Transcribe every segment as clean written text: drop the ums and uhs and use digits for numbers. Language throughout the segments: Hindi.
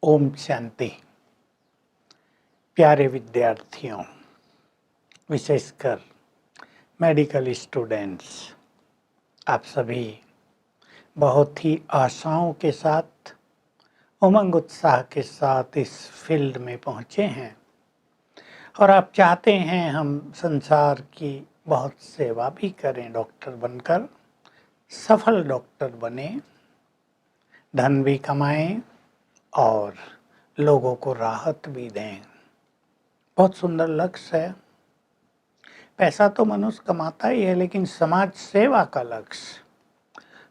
ओम शांति। प्यारे विद्यार्थियों, विशेषकर मेडिकल स्टूडेंट्स, आप सभी बहुत ही आशाओं के साथ, उमंग उत्साह के साथ इस फील्ड में पहुँचे हैं और आप चाहते हैं हम संसार की बहुत सेवा भी करें, डॉक्टर बनकर सफल डॉक्टर बने, धन भी कमाएं और लोगों को राहत भी दें। बहुत सुंदर लक्ष्य है। पैसा तो मनुष्य कमाता ही है, लेकिन समाज सेवा का लक्ष्य,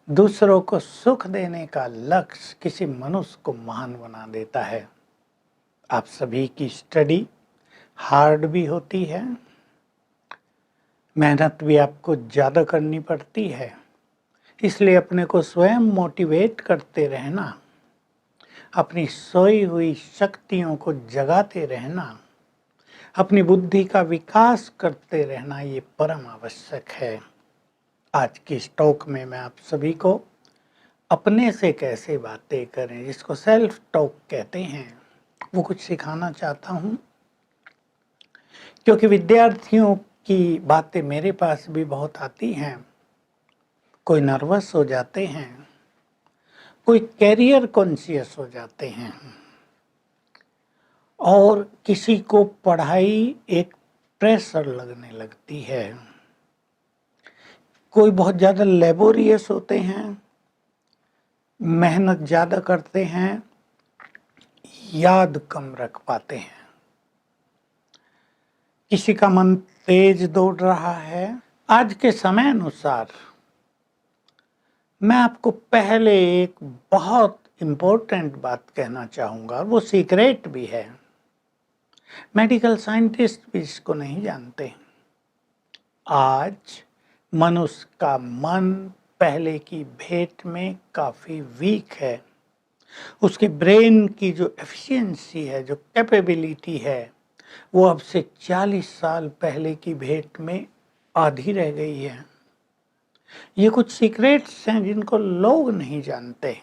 दूसरों को सुख देने का लक्ष्य किसी मनुष्य को महान बना देता है। आप सभी की स्टडी हार्ड भी होती है, मेहनत भी आपको ज़्यादा करनी पड़ती है, इसलिए अपने को स्वयं मोटिवेट करते रहना, अपनी सोई हुई शक्तियों को जगाते रहना, अपनी बुद्धि का विकास करते रहना, ये परम आवश्यक है। आज की इस टॉक में मैं आप सभी को अपने से कैसे बातें करें, जिसको सेल्फ टॉक कहते हैं, वो कुछ सिखाना चाहता हूँ। क्योंकि विद्यार्थियों की बातें मेरे पास भी बहुत आती हैं। कोई नर्वस हो जाते हैं, कोई कैरियर कॉन्शियस हो जाते हैं और किसी को पढ़ाई एक प्रेशर लगने लगती है। कोई बहुत ज़्यादा लेबोरियस होते हैं, मेहनत ज़्यादा करते हैं, याद कम रख पाते हैं। किसी का मन तेज दौड़ रहा है। आज के समय अनुसार मैं आपको पहले एक बहुत इम्पोर्टेंट बात कहना चाहूँगा, वो सीक्रेट भी है, मेडिकल साइंटिस्ट भी इसको नहीं जानते। आज मनुष्य का मन पहले की भेंट में काफ़ी वीक है। उसके ब्रेन की जो एफिशिएंसी है, जो कैपेबिलिटी है, वो अब से 40 साल पहले की भेंट में आधी रह गई है। ये कुछ सीक्रेट्स हैं जिनको लोग नहीं जानते।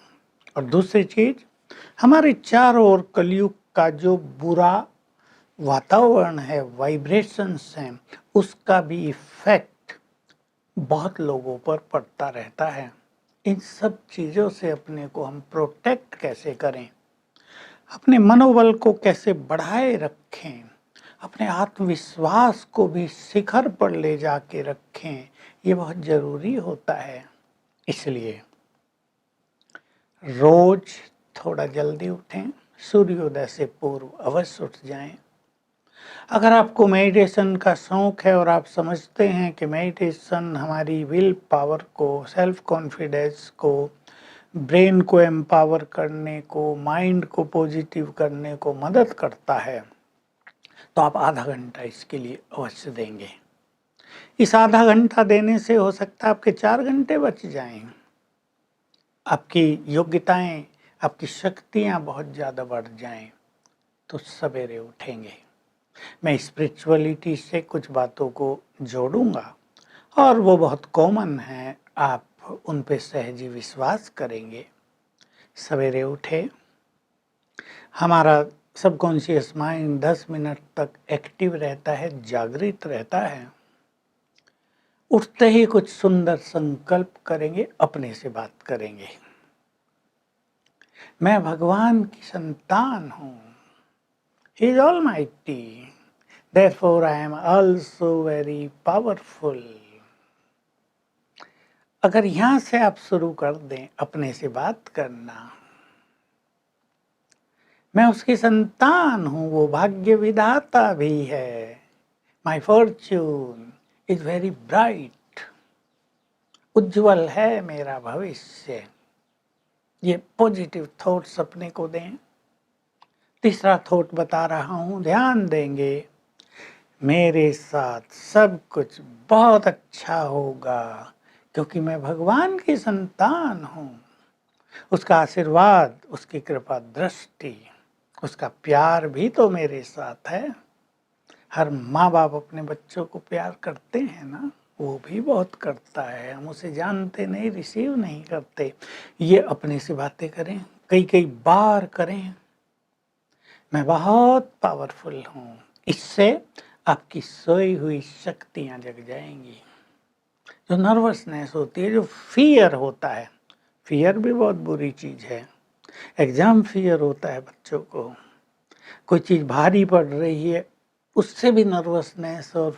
और दूसरी चीज, हमारे चारों ओर कलयुग का जो बुरा वातावरण है, वाइब्रेशंस हैं, उसका भी इफेक्ट बहुत लोगों पर पड़ता रहता है। इन सब चीज़ों से अपने को हम प्रोटेक्ट कैसे करें, अपने मनोबल को कैसे बढ़ाए रखें, अपने आत्मविश्वास को भी शिखर पर ले जाके रखें, ये बहुत ज़रूरी होता है। इसलिए रोज थोड़ा जल्दी उठें, सूर्योदय से पूर्व अवश्य उठ जाएं। अगर आपको मेडिटेशन का शौक है और आप समझते हैं कि मेडिटेशन हमारी विल पावर को, सेल्फ कॉन्फिडेंस को, ब्रेन को एम्पावर करने को, माइंड को पॉजिटिव करने को मदद करता है, तो आप आधा घंटा इसके लिए अवश्य देंगे। इस आधा घंटा देने से हो सकता है आपके 4 घंटे बच जाएं। आपकी योग्यताएं, आपकी शक्तियां बहुत ज़्यादा बढ़ जाएं, तो सवेरे उठेंगे। मैं स्पिरिचुअलिटी से कुछ बातों को जोड़ूंगा और वो बहुत कॉमन है, आप उन पे सहज विश्वास करेंगे। सवेरे उठे, हमारा सबकॉन्शियस माइंड 10 मिनट तक एक्टिव रहता है, जागृत रहता है। उठते ही कुछ सुंदर संकल्प करेंगे, अपने से बात करेंगे। मैं भगवान की संतान हूँ, He is Almighty, therefore I am also very powerful। अगर यहाँ से आप शुरू कर दें अपने से बात करना, मैं उसकी संतान हूँ, वो भाग्य विधाता भी है, माई फॉर्च्यून इज वेरी ब्राइट, उज्जवल है मेरा भविष्य। ये पॉजिटिव थॉट्स अपने को दें। तीसरा थॉट बता रहा हूँ, ध्यान देंगे, मेरे साथ सब कुछ बहुत अच्छा होगा, क्योंकि मैं भगवान की संतान हूँ। उसका आशीर्वाद, उसकी कृपा दृष्टि, उसका प्यार भी तो मेरे साथ है। हर माँ बाप अपने बच्चों को प्यार करते हैं ना, वो भी बहुत करता है, हम उसे जानते नहीं, रिसीव नहीं करते। ये अपने से बातें करें, कई कई बार करें, मैं बहुत पावरफुल हूँ। इससे आपकी सोई हुई शक्तियाँ जग जाएंगी। जो नर्वसनेस होती है, जो फियर होता है, फियर भी बहुत बुरी चीज़ है। एग्ज़ाम फियर होता है बच्चों को, कोई चीज़ भारी पड़ रही है उससे भी नर्वसनेस और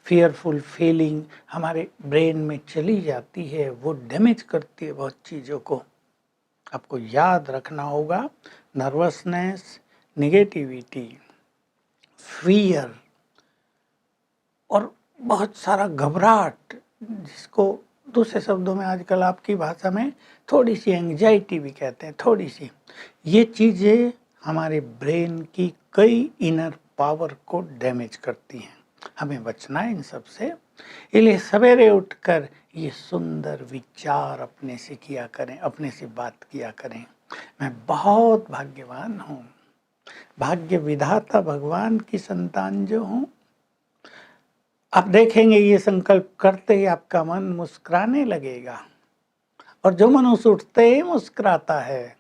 फियरफुल फीलिंग हमारे ब्रेन में चली जाती है, वो डैमेज करती है बहुत चीज़ों को। आपको याद रखना होगा, नर्वसनेस, नेगेटिविटी, फियर और बहुत सारा घबराहट, जिसको दूसरे शब्दों में आजकल आपकी भाषा में थोड़ी सी एंग्जाइटी भी कहते हैं, थोड़ी सी, ये चीज़ें हमारे ब्रेन की कई इनर पावर को डैमेज करती हैं। हमें बचना है इन सब से। इसलिए सवेरे उठकर ये सुंदर विचार अपने से किया करें, अपने से बात किया करें, मैं बहुत भाग्यवान हूँ, भाग्य विधाता भगवान की संतान जो हूँ। आप देखेंगे ये संकल्प करते ही आपका मन मुस्कुराने लगेगा, और जो मनुष्य उठते ही मुस्कुराता है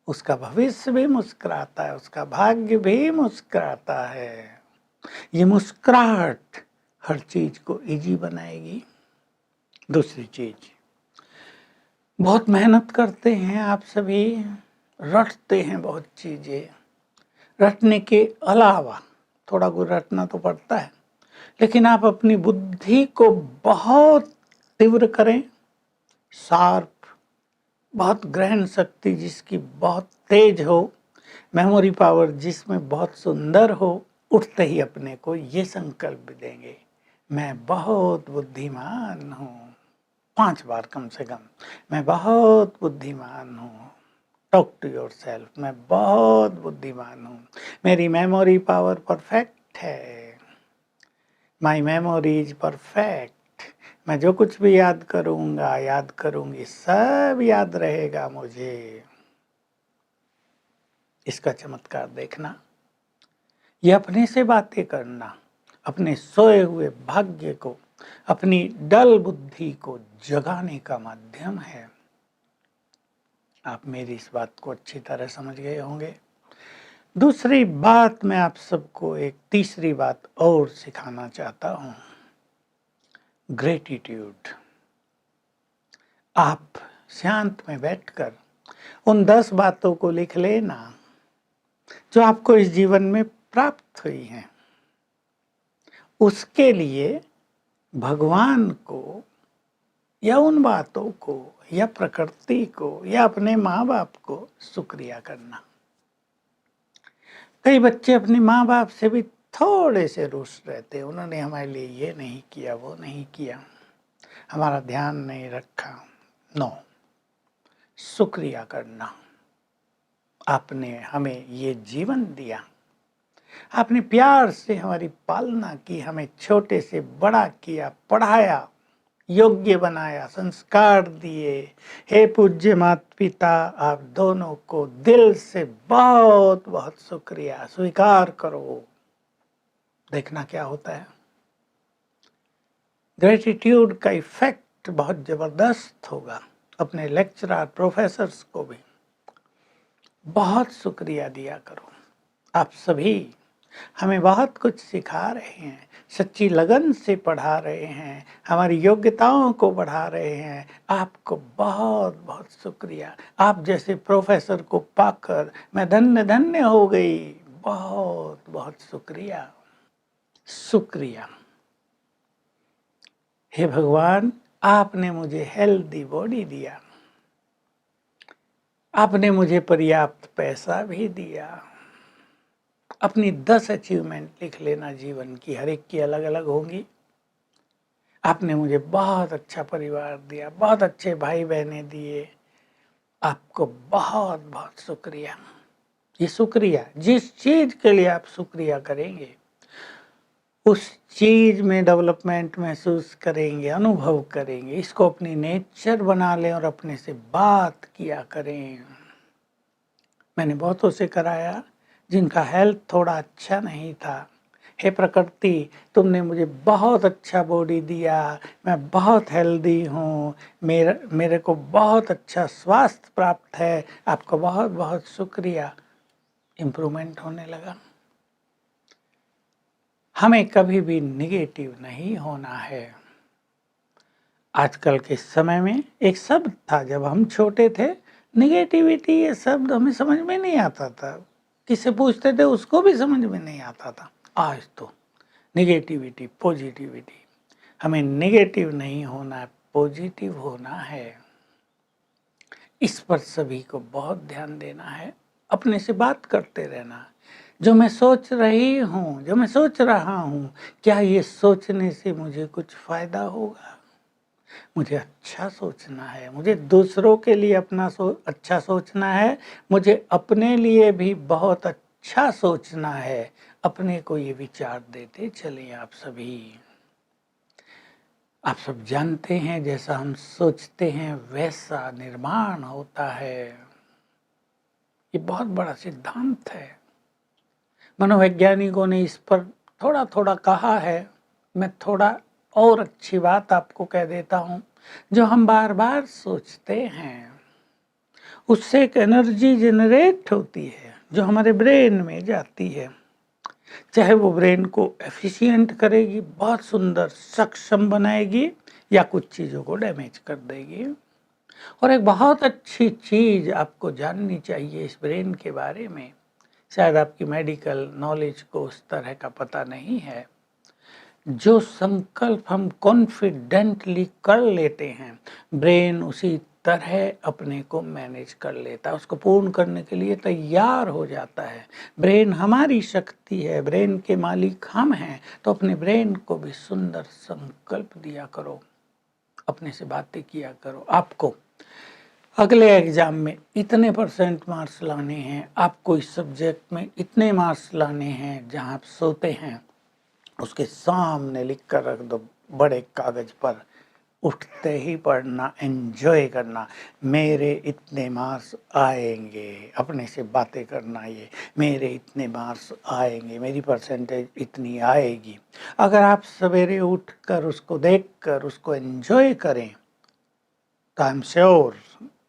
उसका भविष्य भी मुस्कुराता है, उसका भाग्य भी मुस्कुराता है। ये मुस्कुराहट हर चीज को इजी बनाएगी। दूसरी चीज, बहुत मेहनत करते हैं आप सभी, रटते हैं बहुत चीजें, रटने के अलावा थोड़ा कुछ रटना तो पड़ता है, लेकिन आप अपनी बुद्धि को बहुत तीव्र करें, शार्प, बहुत ग्रहण शक्ति जिसकी बहुत तेज हो, मेमोरी पावर जिसमें बहुत सुंदर हो। उठते ही अपने को ये संकल्प देंगे, मैं बहुत बुद्धिमान हूँ, 5 बार कम से कम, मैं बहुत बुद्धिमान हूँ। टॉक टू योर सेल्फ, मैं बहुत बुद्धिमान हूँ, मेरी मेमोरी पावर परफेक्ट है, माई मेमोरी इज परफेक्ट, मैं जो कुछ भी याद करूँगा, याद करूँगी, सब याद रहेगा मुझे। इसका चमत्कार देखना, ये अपने से बातें करना, अपने सोए हुए भाग्य को, अपनी डल बुद्धि को जगाने का माध्यम है। आप मेरी इस बात को अच्छी तरह समझ गए होंगे। दूसरी बात, मैं आप सबको एक तीसरी बात और सिखाना चाहता हूँ, ग्रेटिट्यूड। आप शांत में बैठकर उन 10 बातों को लिख लेना जो आपको इस जीवन में प्राप्त हुई हैं। उसके लिए भगवान को या उन बातों को या प्रकृति को या अपने माँ बाप को शुक्रिया करना। कई बच्चे अपने माँ बाप से भी थोड़े से रुष्ट रहते, उन्होंने हमारे लिए ये नहीं किया, वो नहीं किया, हमारा ध्यान नहीं रखा। नो, शुक्रिया करना, आपने हमें ये जीवन दिया, आपने प्यार से हमारी पालना की, हमें छोटे से बड़ा किया, पढ़ाया, योग्य बनाया, संस्कार दिए। हे पूज्य माता पिता, आप दोनों को दिल से बहुत बहुत शुक्रिया, स्वीकार करो। देखना क्या होता है, ग्रेटिट्यूड का इफेक्ट बहुत जबरदस्त होगा। अपने लेक्चरर, प्रोफेसर्स को भी बहुत शुक्रिया दिया करो। आप सभी हमें बहुत कुछ सिखा रहे हैं, सच्ची लगन से पढ़ा रहे हैं, हमारी योग्यताओं को बढ़ा रहे हैं। आपको बहुत बहुत शुक्रिया। आप जैसे प्रोफेसर को पाकर मैं धन्य धन्य हो गई। बहुत बहुत शुक्रिया, शुक्रिया। हे भगवान, आपने मुझे हेल्दी बॉडी दिया, आपने मुझे पर्याप्त पैसा भी दिया। अपनी 10 अचीवमेंट लिख लेना जीवन की, हर एक की अलग अलग होंगी। आपने मुझे बहुत अच्छा परिवार दिया, बहुत अच्छे भाई बहने दिए, आपको बहुत बहुत शुक्रिया। ये शुक्रिया, जिस चीज के लिए आप शुक्रिया करेंगे उस चीज में डेवलपमेंट महसूस करेंगे, अनुभव करेंगे। इसको अपनी नेचर बना लें और अपने से बात किया करें। मैंने बहुतों से कराया जिनका हेल्थ थोड़ा अच्छा नहीं था, हे प्रकृति, तुमने मुझे बहुत अच्छा बॉडी दिया, मैं बहुत हेल्दी हूँ, मेरे को बहुत अच्छा स्वास्थ्य प्राप्त है, आपका बहुत बहुत शुक्रिया। इम्प्रूवमेंट होने लगा। हमें कभी भी निगेटिव नहीं होना है। आजकल के समय में एक शब्द था, जब हम छोटे थे, निगेटिविटी ये शब्द हमें समझ में नहीं आता था, किससे पूछते थे उसको भी समझ में नहीं आता था। आज तो निगेटिविटी, पॉजिटिविटी, हमें निगेटिव नहीं होना, पॉजिटिव होना है। इस पर सभी को बहुत ध्यान देना है, अपने से बात करते रहना। जो मैं सोच रही हूँ, जो मैं सोच रहा हूँ, क्या ये सोचने से मुझे कुछ फायदा होगा? मुझे अच्छा सोचना है, मुझे दूसरों के लिए अपना अच्छा सोचना है, मुझे अपने लिए भी बहुत अच्छा सोचना है। अपने को ये विचार देते चले आप सभी। आप सब जानते हैं, जैसा हम सोचते हैं वैसा निर्माण होता है। ये बहुत बड़ा सिद्धांत है। मनोवैज्ञानिकों ने इस पर थोड़ा थोड़ा कहा है। मैं थोड़ा और अच्छी बात आपको कह देता हूँ। जो हम बार बार सोचते हैं उससे एक एनर्जी जनरेट होती है, जो हमारे ब्रेन में जाती है। चाहे वो ब्रेन को एफिशिएंट करेगी, बहुत सुंदर सक्षम बनाएगी, या कुछ चीज़ों को डैमेज कर देगी। और एक बहुत अच्छी चीज़ आपको जाननी चाहिए इस ब्रेन के बारे में, शायद आपकी मेडिकल नॉलेज को उस तरह का पता नहीं है। जो संकल्प हम कॉन्फिडेंटली कर लेते हैं, ब्रेन उसी तरह अपने को मैनेज कर लेता है, उसको पूर्ण करने के लिए तैयार हो जाता है। ब्रेन हमारी शक्ति है, ब्रेन के मालिक हम हैं, तो अपने ब्रेन को भी सुंदर संकल्प दिया करो, अपने से बातें किया करो। आपको अगले एग्जाम में इतने % मार्क्स लाने हैं, आपको इस सब्जेक्ट में इतने मार्क्स लाने हैं, जहां आप सोते हैं उसके सामने लिख कर रख दो बड़े कागज पर। उठते ही पढ़ना, एंजॉय करना, मेरे इतने मार्क्स आएंगे, अपने से बातें करना, ये मेरे इतने मार्क्स आएंगे, मेरी परसेंटेज इतनी आएगी। अगर आप सवेरे उठकर उसको देखकर उसको एंजॉय करें तो आई एम श्योर,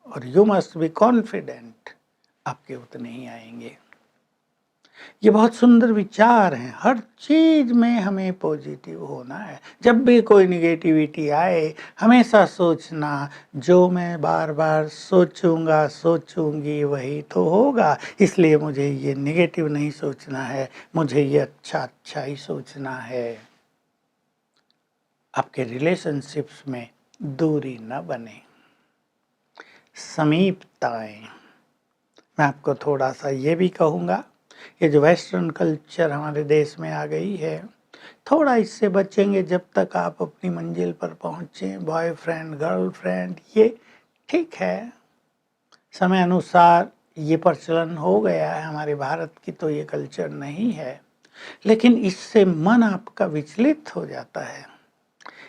और यू मस्ट बी कॉन्फिडेंट, आपके उतने ही आएंगे। ये बहुत सुंदर विचार हैं। हर चीज में हमें पॉजिटिव होना है। जब भी कोई निगेटिविटी आए, हमेशा सोचना, जो मैं बार बार सोचूंगा सोचूंगी वही तो होगा, इसलिए मुझे ये निगेटिव नहीं सोचना है, मुझे ये अच्छा अच्छा ही सोचना है। आपके रिलेशनशिप्स में दूरी न बने, समीपता आए। मैं आपको थोड़ा सा ये भी कहूँगा, ये जो वेस्टर्न कल्चर हमारे देश में आ गई है, थोड़ा इससे बचेंगे जब तक आप अपनी मंजिल पर पहुँचें। बॉयफ्रेंड गर्लफ्रेंड ये ठीक है, समय अनुसार ये प्रचलन हो गया है, हमारे भारत की तो ये कल्चर नहीं है, लेकिन इससे मन आपका विचलित हो जाता है।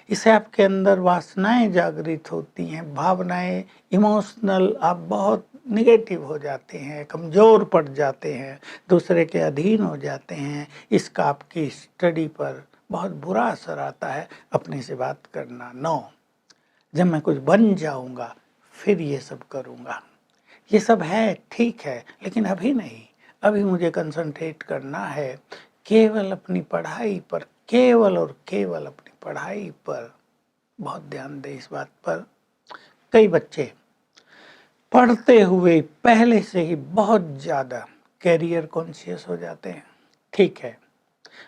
इससे आपके अंदर वासनाएं जागृत होती हैं, भावनाएं, इमोशनल आप बहुत निगेटिव हो जाते हैं, कमज़ोर पड़ जाते हैं, दूसरे के अधीन हो जाते हैं। इसका आपकी स्टडी पर बहुत बुरा असर आता है। अपने से बात करना, नो, जब मैं कुछ बन जाऊंगा फिर ये सब करूंगा। ये सब है, ठीक है, लेकिन अभी नहीं। अभी मुझे कंसंट्रेट करना है केवल अपनी पढ़ाई पर, केवल और केवल अपनी पढ़ाई पर। बहुत ध्यान दें इस बात पर। कई बच्चे पढ़ते हुए पहले से ही बहुत ज़्यादा कैरियर कॉन्शियस हो जाते हैं। ठीक है,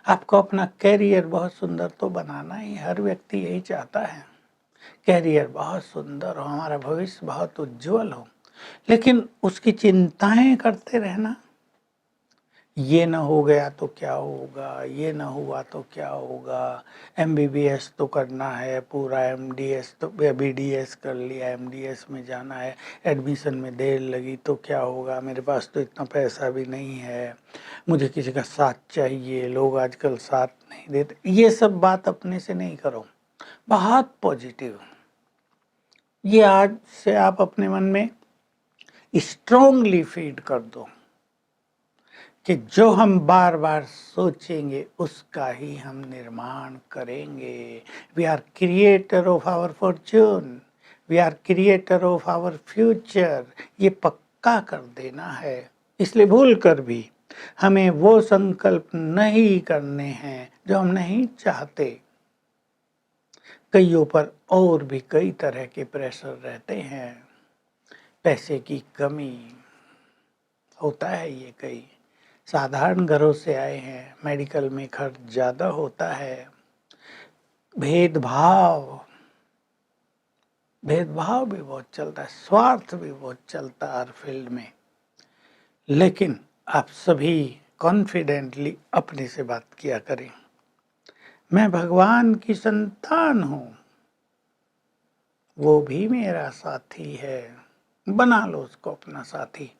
आपको अपना कैरियर बहुत सुंदर तो बनाना ही, हर व्यक्ति यही चाहता है, कैरियर बहुत सुंदर हो, हमारा भविष्य बहुत उज्जवल हो, लेकिन उसकी चिंताएं करते रहना, ये ना हो गया तो क्या होगा, ये ना हुआ तो क्या होगा, एमबीबीएस तो करना है पूरा, एमडीएस तो बीडीएस कर लिया, एमडीएस में जाना है, एडमिशन में देर लगी तो क्या होगा, मेरे पास तो इतना पैसा भी नहीं है, मुझे किसी का साथ चाहिए, लोग आजकल साथ नहीं देते। ये सब बात अपने से नहीं करो, बहुत पॉजिटिव। ये आज से आप अपने मन में स्ट्रोंगली फीड कर दो कि जो हम बार बार सोचेंगे उसका ही हम निर्माण करेंगे। We are creator of our fortune, we are creator of our future. ये पक्का कर देना है। इसलिए भूल कर भी हमें वो संकल्प नहीं करने हैं जो हम नहीं चाहते। कईयों पर और भी कई तरह के प्रेशर रहते हैं। पैसे की कमी होता है, ये कई साधारण घरों से आए हैं, मेडिकल में खर्च ज़्यादा होता है। भेदभाव भेदभाव भी बहुत चलता है, स्वार्थ भी बहुत चलता है हर फील्ड में। लेकिन आप सभी कॉन्फिडेंटली अपने से बात किया करें, मैं भगवान की संतान हूँ, वो भी मेरा साथी है। बना लो उसको अपना साथी।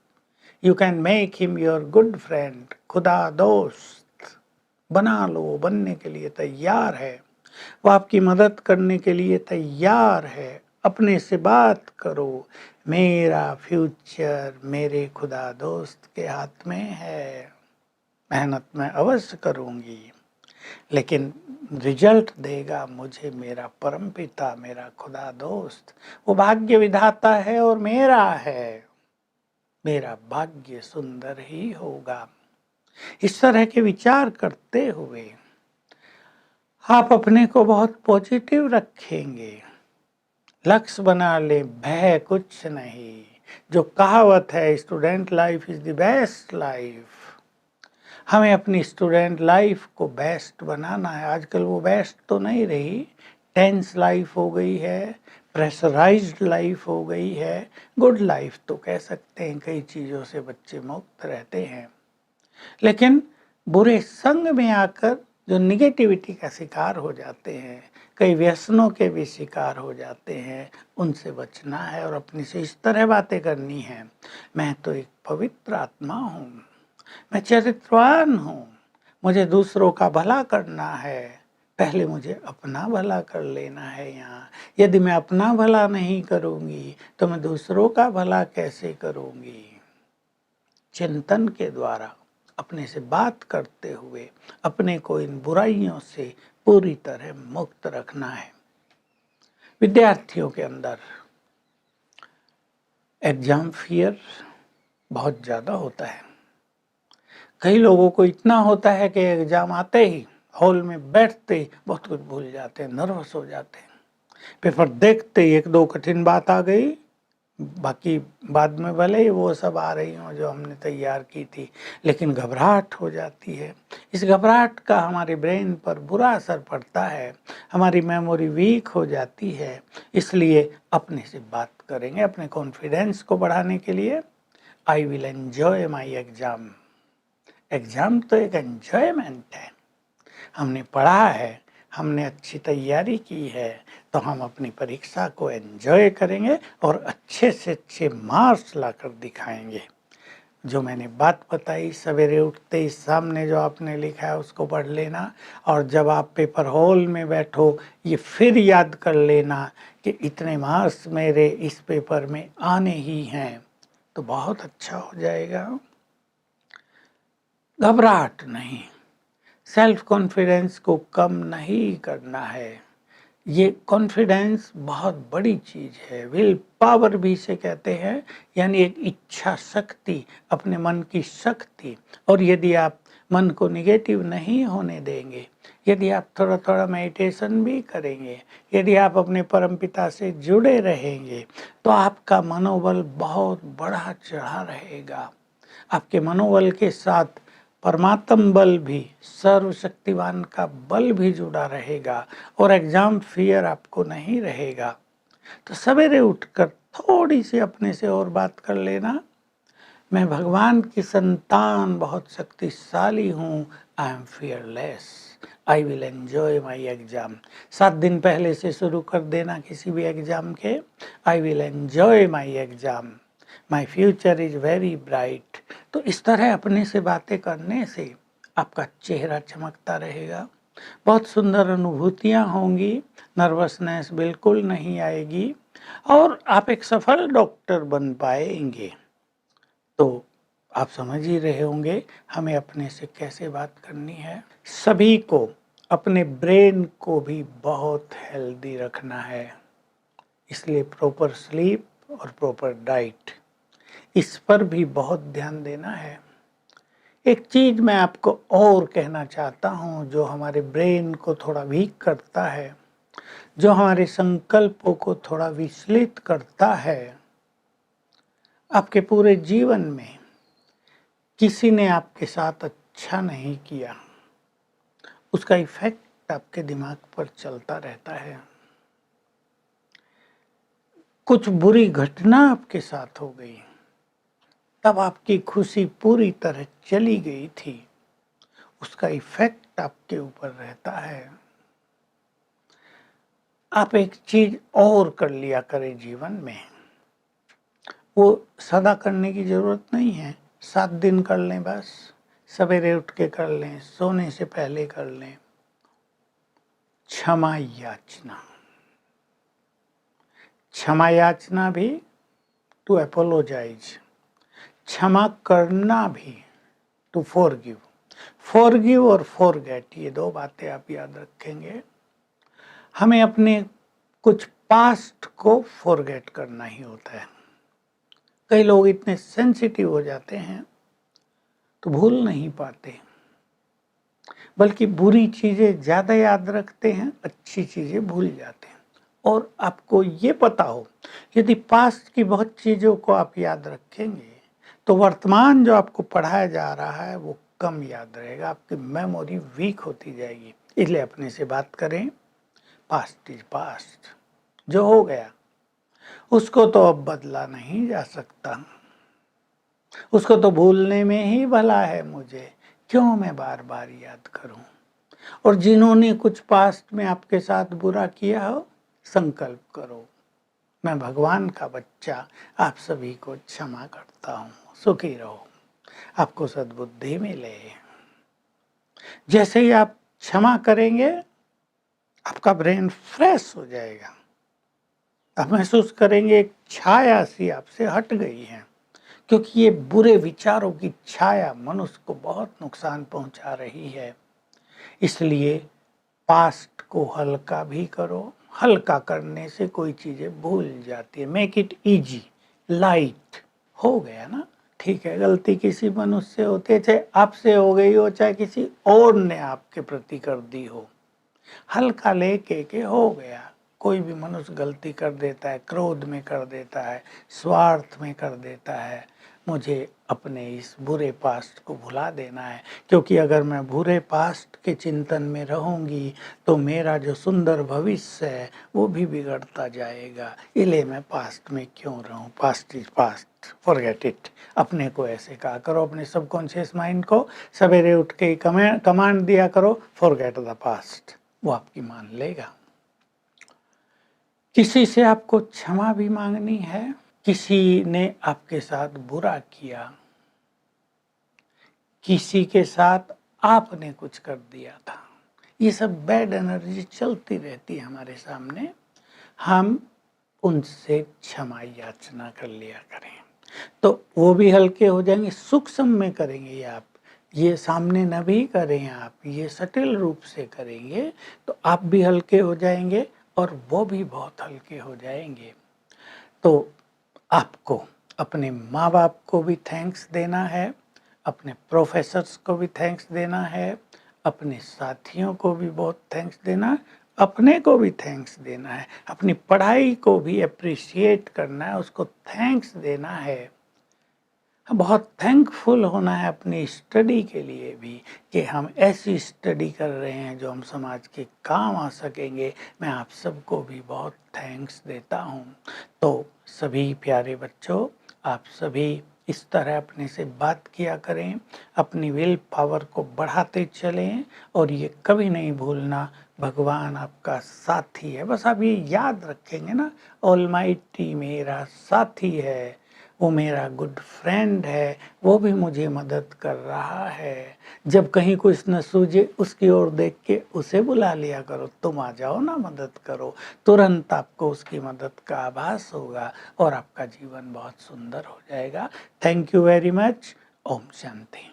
You can make him your good friend. खुदा दोस्त बना लो, बनने के लिए तैयार है। वो आपकी मदद करने के लिए तैयार है। अपने से बात करो, मेरा फ्यूचर मेरे खुदा दोस्त के हाथ में है। मेहनत मैं अवश्य करूंगी, लेकिन रिजल्ट देगा मुझे मेरा परमपिता, मेरा खुदा दोस्त। वो भाग्य विधाता है और मेरा है। मेरा भाग्य सुंदर ही होगा। इस तरह के विचार करते हुए आप अपने को बहुत पॉजिटिव रखेंगे। लक्ष्य बना ले, भय कुछ नहीं। जो कहावत है, student life is the best life. हमें अपनी स्टूडेंट लाइफ को बेस्ट बनाना है। आजकल वो बेस्ट तो नहीं रही, टेंस लाइफ हो गई है, प्रेशराइज्ड लाइफ हो गई है। गुड लाइफ तो कह सकते हैं, कई चीज़ों से बच्चे मुक्त रहते हैं। लेकिन बुरे संग में आकर जो निगेटिविटी का शिकार हो जाते हैं, कई व्यसनों के भी शिकार हो जाते हैं, उनसे बचना है और अपनी से इस तरह बातें करनी है, मैं तो एक पवित्र आत्मा हूँ, मैं चरित्रवान हूँ, मुझे दूसरों का भला करना है। पहले मुझे अपना भला कर लेना है यहाँ। यदि मैं अपना भला नहीं करूँगी तो मैं दूसरों का भला कैसे करूँगी। चिंतन के द्वारा अपने से बात करते हुए अपने को इन बुराइयों से पूरी तरह मुक्त रखना है। विद्यार्थियों के अंदर एग्जाम फियर बहुत ज़्यादा होता है। कई लोगों को इतना होता है कि एग्जाम आते ही हॉल में बैठते ही बहुत कुछ भूल जाते हैं, नर्वस हो जाते हैं। पेपर देखते ही एक दो कठिन बात आ गई, बाकी बाद में भले ही वो सब आ रही हों जो हमने तैयार की थी, लेकिन घबराहट हो जाती है। इस घबराहट का हमारे ब्रेन पर बुरा असर पड़ता है, हमारी मेमोरी वीक हो जाती है। इसलिए अपने से बात करेंगे अपने कॉन्फिडेंस को बढ़ाने के लिए। I will enjoy my exam. Exam तो एक एंजॉयमेंट है। हमने पढ़ा है, हमने अच्छी तैयारी की है, तो हम अपनी परीक्षा को एंजॉय करेंगे और अच्छे से अच्छे मार्क्स लाकर दिखाएंगे। जो मैंने बात बताई, सवेरे उठते ही सामने जो आपने लिखा है उसको पढ़ लेना, और जब आप पेपर हॉल में बैठो ये फिर याद कर लेना कि इतने मार्क्स मेरे इस पेपर में आने ही हैं, तो बहुत अच्छा हो जाएगा। घबराहट नहीं, सेल्फ कॉन्फिडेंस को कम नहीं करना है। ये कॉन्फिडेंस बहुत बड़ी चीज़ है। विल पावर भी इसे कहते हैं, यानी एक इच्छा शक्ति, अपने मन की शक्ति। और यदि आप मन को निगेटिव नहीं होने देंगे, यदि आप थोड़ा थोड़ा मेडिटेशन भी करेंगे, यदि आप अपने परमपिता से जुड़े रहेंगे, तो आपका मनोबल बहुत बढ़ा चढ़ा रहेगा। आपके मनोबल के साथ परमात्म बल भी, सर्वशक्तिवान का बल भी जुड़ा रहेगा और एग्जाम फियर आपको नहीं रहेगा। तो सवेरे उठकर थोड़ी सी अपने से और बात कर लेना, मैं भगवान की संतान बहुत शक्तिशाली हूँ, I am fearless, I will enjoy my exam. 7 दिन पहले से शुरू कर देना किसी भी एग्जाम के, I will enjoy my exam, my future is very bright. तो इस तरह अपने से बातें करने से आपका चेहरा चमकता रहेगा, बहुत सुंदर अनुभूतियाँ होंगी, नर्वसनेस बिल्कुल नहीं आएगी और आप एक सफल डॉक्टर बन पाएंगे। तो आप समझ ही रहे होंगे हमें अपने से कैसे बात करनी है। सभी को अपने ब्रेन को भी बहुत हेल्दी रखना है, इसलिए प्रॉपर स्लीप और प्रॉपर डाइट, इस पर भी बहुत ध्यान देना है। एक चीज मैं आपको और कहना चाहता हूँ जो हमारे ब्रेन को थोड़ा वीक करता है, जो हमारे संकल्पों को थोड़ा विचलित करता है। आपके पूरे जीवन में किसी ने आपके साथ अच्छा नहीं किया, उसका इफेक्ट आपके दिमाग पर चलता रहता है। कुछ बुरी घटना आपके साथ हो गई, तब आपकी खुशी पूरी तरह चली गई थी, उसका इफेक्ट आपके ऊपर रहता है। आप एक चीज और कर लिया करें जीवन में, वो सदा करने की जरूरत नहीं है, 7 दिन कर लें बस। सवेरे उठ के कर लें, सोने से पहले कर लें। क्षमा याचना, क्षमा याचना भी टू अपोलोजाइज, क्षमा करना भी टू फॉरगिव। फॉरगिव और फॉरगेट, ये 2 बातें आप याद रखेंगे। हमें अपने कुछ पास्ट को फॉरगेट करना ही होता है। कई लोग इतने सेंसिटिव हो जाते हैं तो भूल नहीं पाते, बल्कि बुरी चीजें ज्यादा याद रखते हैं, अच्छी चीजें भूल जाते हैं। और आपको ये पता हो, यदि पास्ट की बहुत चीजों को आप याद रखेंगे तो वर्तमान जो आपको पढ़ाया जा रहा है वो कम याद रहेगा, आपकी मेमोरी वीक होती जाएगी। इसलिए अपने से बात करें, पास्ट इज पास्ट, जो हो गया उसको तो अब बदला नहीं जा सकता, उसको तो भूलने में ही भला है मुझे, क्यों मैं बार बार याद करूं। और जिन्होंने कुछ पास्ट में आपके साथ बुरा किया हो, संकल्प करो, मैं भगवान का बच्चा आप सभी को क्षमा करता हूँ, सुखी रहो, आपको सद्बुद्धि मिले। जैसे ही आप क्षमा करेंगे आपका ब्रेन फ्रेश हो जाएगा, आप महसूस करेंगे एक छाया सी आपसे हट गई है, क्योंकि ये बुरे विचारों की छाया मनुष्य को बहुत नुकसान पहुंचा रही है। इसलिए पास्ट को हल्का भी करो, हल्का करने से कोई चीजें भूल जाती है। मेक इट इजी, लाइट, हो गया ना, ठीक है। गलती किसी मनुष्य से होती है, चाहे आपसे हो गई हो चाहे किसी और ने आपके प्रति कर दी हो, हल्का लेके के हो गया। कोई भी मनुष्य गलती कर देता है, क्रोध में कर देता है, स्वार्थ में कर देता है। मुझे अपने इस बुरे पास्ट को भुला देना है, क्योंकि अगर मैं बुरे पास्ट के चिंतन में रहूंगी तो मेरा जो सुंदर भविष्य है वो भी बिगड़ता जाएगा। इसलिए मैं पास्ट में क्यों रहूं, past is past, forget it. अपने को ऐसे कहा करो, अपने सबकॉन्शियस माइंड को सवेरे उठ के कमांड दिया करो, फॉरगेट द पास्ट, वो आपकी मान लेगा। किसी से आपको क्षमा भी मांगनी है, किसी ने आपके साथ बुरा किया, किसी के साथ आपने कुछ कर दिया था, ये सब बैड एनर्जी चलती रहती है हमारे सामने, हम उनसे क्षमा याचना कर लिया करें तो वो भी हल्के हो जाएंगे। सूक्ष्म में करेंगे आप, ये सामने न भी करें, आप ये सटिल रूप से करेंगे तो आप भी हल्के हो जाएंगे और वो भी बहुत हल्के हो जाएंगे। तो आपको अपने माँ बाप को भी थैंक्स देना है, अपने प्रोफेसर्स को भी थैंक्स देना है, अपने साथियों को भी बहुत थैंक्स देना है, अपने को भी थैंक्स देना है, अपनी पढ़ाई को भी अप्रिशिएट करना है, उसको थैंक्स देना है। बहुत थैंकफुल होना है अपनी स्टडी के लिए भी कि हम ऐसी स्टडी कर रहे हैं जो हम समाज के काम आ सकेंगे। मैं आप सबको भी बहुत थैंक्स देता हूँ। तो सभी प्यारे बच्चों, आप सभी इस तरह अपने से बात किया करें, अपनी विल पावर को बढ़ाते चलें और ये कभी नहीं भूलना भगवान आपका साथी है। बस आप ये याद रखेंगे ना, ऑलमाइटी मेरा साथी है, वो मेरा गुड फ्रेंड है, वो भी मुझे मदद कर रहा है। जब कहीं कुछ न सूझे उसकी ओर देख के उसे बुला लिया करो, तुम आ जाओ ना मदद करो, तुरंत आपको उसकी मदद का आभास होगा और आपका जीवन बहुत सुंदर हो जाएगा। Thank you very much. ओम शांति।